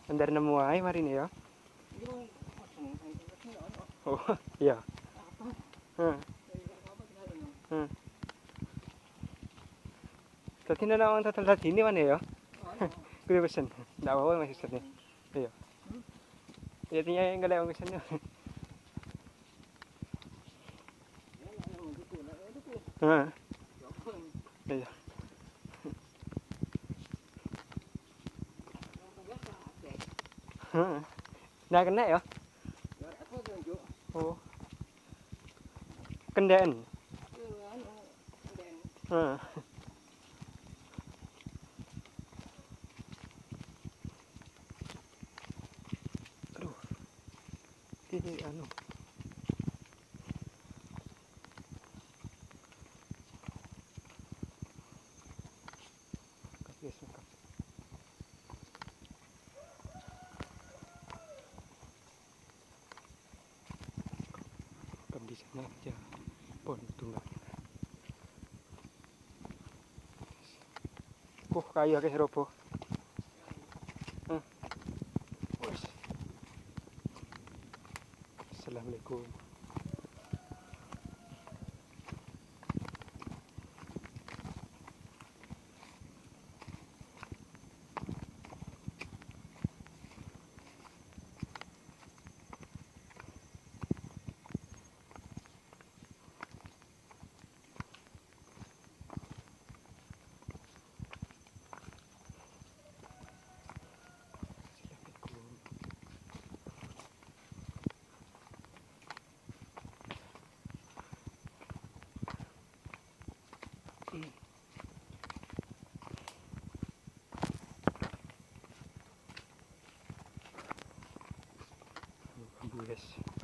Andar nemu ae marine ya. Oh, iya. Heeh. Heeh. Dadi nek wong total tadi ini mana ya? Kuwi pesen. Ndak apa-apa Mas Ustaz. Iya. Ya tinya enggak ada pesen. Heeh. Iya. Heeh. Nah kena ya? Oh. Kendaan. Heeh. Aduh. Ini anu. Kasih suka. Di sana aja. Pon tunggal. Kayu akeh roboh. Wes. Assalamualaikum. Bambu guys.